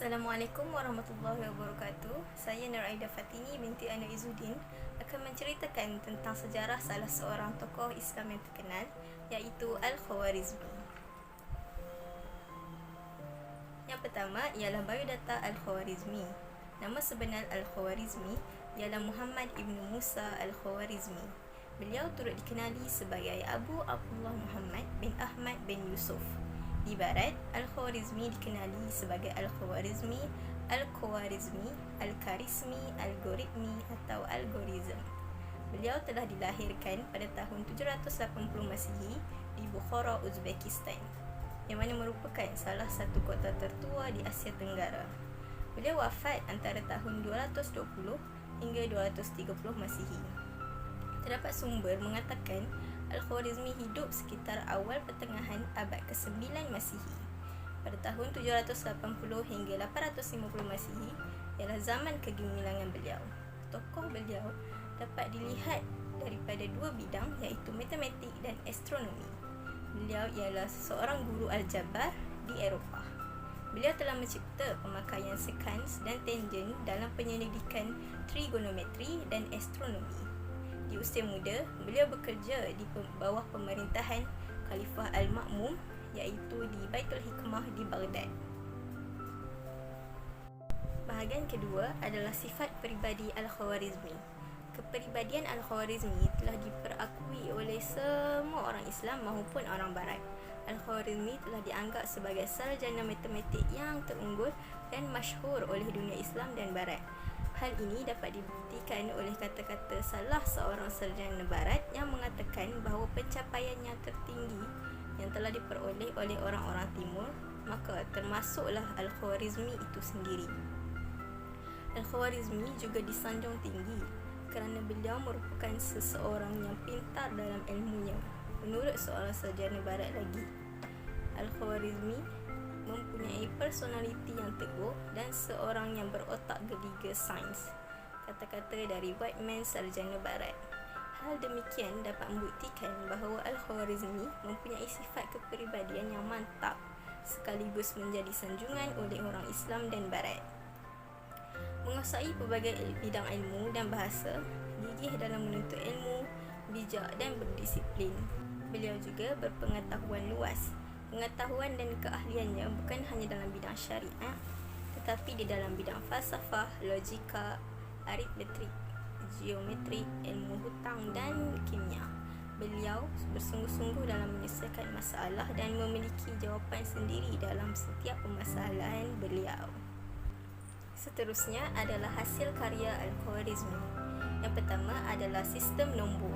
Assalamualaikum warahmatullahi wabarakatuh. Saya Nur Aida Fatini binti Ana Izzuddin akan menceritakan tentang sejarah salah seorang tokoh Islam yang terkenal, iaitu Al-Khwarizmi. Yang pertama ialah biodata Al-Khwarizmi. Nama sebenar Al-Khwarizmi ialah Muhammad ibn Musa Al-Khwarizmi. Beliau turut dikenali sebagai Abu Abdullah Muhammad bin Ahmad bin Yusuf. Di barat, Al-Khwarizmi dikenali sebagai Al-Khwarizmi, Al-Khwarizmi, Al-Kharizmi, Algoritmi atau Algorithm. Beliau telah dilahirkan pada tahun 780 Masihi di Bukhara, Uzbekistan, yang mana merupakan salah satu kota tertua di Asia Tenggara. Beliau wafat antara tahun 220 hingga 230 Masihi. Terdapat sumber mengatakan Al-Khwarizmi hidup sekitar awal pertengahan abad ke-9 Masihi. Pada tahun 780 hingga 850 Masihi ialah zaman kegemilangan beliau. Tokoh beliau dapat dilihat daripada dua bidang, iaitu matematik dan astronomi. Beliau ialah seorang guru aljabar di Eropah. Beliau telah mencipta pemakaian sekans dan tangen dalam penyelidikan trigonometri dan astronomi. Di usia muda, beliau bekerja di bawah pemerintahan Khalifah Al-Ma'mun, iaitu di Baitul Hikmah di Baghdad. Bahagian kedua adalah sifat peribadi Al-Khwarizmi. Kepribadian Al-Khwarizmi telah diperakui oleh semua orang Islam maupun orang Barat. Al-Khwarizmi telah dianggap sebagai sarjana matematik yang terunggul dan masyhur oleh dunia Islam dan Barat. Hal ini dapat dibuktikan oleh kata-kata salah seorang sarjana barat yang mengatakan bahawa pencapaian yang tertinggi yang telah diperoleh oleh orang-orang timur, maka termasuklah Al-Khwarizmi itu sendiri. Al-Khwarizmi juga disanjung tinggi kerana beliau merupakan seseorang yang pintar dalam ilmunya. Menurut seorang sarjana barat lagi, Al-Khwarizmi mempunyai personaliti yang teguh dan seorang yang berotak geliga sains. Kata-kata dari Whiteman, sarjana barat. Hal demikian dapat membuktikan bahawa Al-Khwarizmi mempunyai sifat kepribadian yang mantap sekaligus menjadi sanjungan oleh orang Islam dan Barat. Menguasai pelbagai bidang ilmu dan bahasa, gigih dalam menuntut ilmu, bijak dan berdisiplin. Beliau juga berpengetahuan luas. Pengetahuan dan keahliannya bukan hanya dalam bidang syariah, tetapi di dalam bidang falsafah, logika, aritmetik, geometri, ilmu hutang dan kimia. Beliau bersungguh-sungguh dalam menyelesaikan masalah dan memiliki jawapan sendiri dalam setiap permasalahan beliau. Seterusnya adalah hasil karya Al-Khwarizmi. Yang pertama adalah sistem nombor.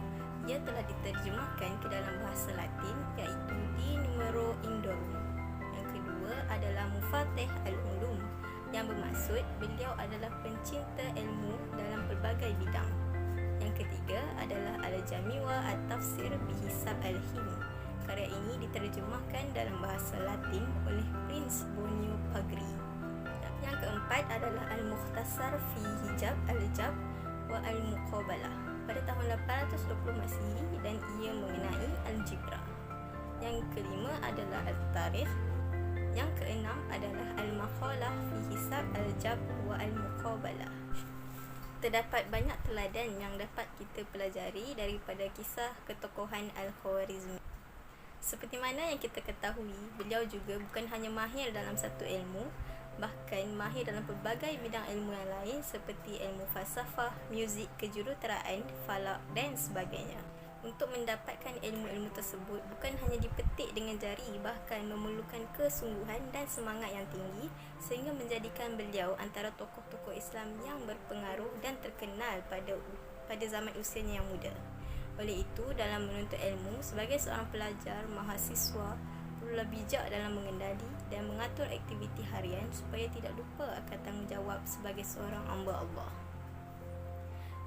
Ia telah diterjemahkan ke dalam bahasa Latin, iaitu di Numero Indorum. Yang kedua adalah Mufatih Al-Ulum, yang bermaksud beliau adalah pencinta ilmu dalam pelbagai bidang. Yang ketiga adalah Al-Jamiwa At-Tafsir Bihisab Al-Him. Karya ini diterjemahkan dalam bahasa Latin oleh Prince Borneo Pagri. Yang keempat adalah Al-Mukhtasar Fi Hijab Al-Jab wa Al-Muqabalah pada tahun 820 Masihi dan ia mengenai Algebra. Yang kelima adalah Al-Tarikh. Yang keenam adalah Al-Maqalah Fi Hisab Al-Jab wa Al-Muqabalah. Terdapat banyak teladan yang dapat kita pelajari daripada kisah ketokohan Al-Khwarizmi. Seperti mana yang kita ketahui, beliau juga bukan hanya mahir dalam satu ilmu, bahkan mahir dalam pelbagai bidang ilmu yang lain seperti ilmu falsafah, muzik, kejuruteraan, falak dan sebagainya. Untuk mendapatkan ilmu-ilmu tersebut bukan hanya dipetik dengan jari, bahkan memerlukan kesungguhan dan semangat yang tinggi sehingga menjadikan beliau antara tokoh-tokoh Islam yang berpengaruh dan terkenal pada zaman usianya yang muda. Oleh itu, dalam menuntut ilmu sebagai seorang pelajar, mahasiswa perlulah bijak dalam mengendali dan mengatur aktiviti harian supaya tidak lupa akan tanggungjawab sebagai seorang hamba Allah.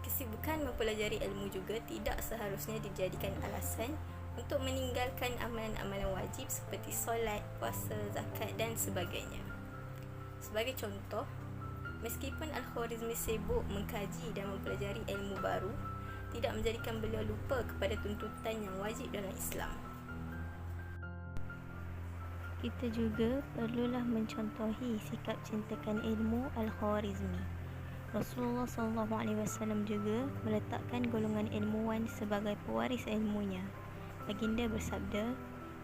Kesibukan mempelajari ilmu juga tidak seharusnya dijadikan alasan untuk meninggalkan amalan-amalan wajib seperti solat, puasa, zakat dan sebagainya. Sebagai contoh, meskipun Al-Khwarizmi sibuk mengkaji dan mempelajari ilmu baru, tidak menjadikan beliau lupa kepada tuntutan yang wajib dalam Islam. Kita juga perlulah mencontohi sikap cintakan ilmu Al-Khwarizmi. Rasulullah SAW juga meletakkan golongan ilmuwan sebagai pewaris ilmunya. Baginda bersabda,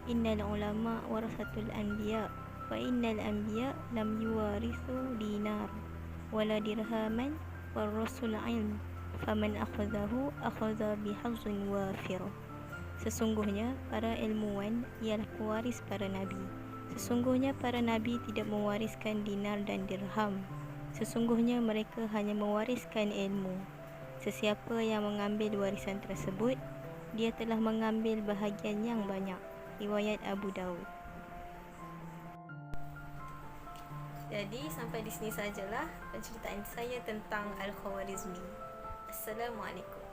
"Innal ulama warasatul anbiya, wa innal anbiya lam yuwarithu dinar wala dirhaman war rasul ilm, faman akhadhahu akhadha bihazzin wafir." Sesungguhnya para ilmuwan ialah pewaris para nabi. Sesungguhnya para nabi tidak mewariskan dinar dan dirham. Sesungguhnya mereka hanya mewariskan ilmu. Sesiapa yang mengambil warisan tersebut, dia telah mengambil bahagian yang banyak. Riwayat Abu Daud. Jadi sampai di sini sajalah penceritaan saya tentang Al-Khwarizmi. Assalamualaikum.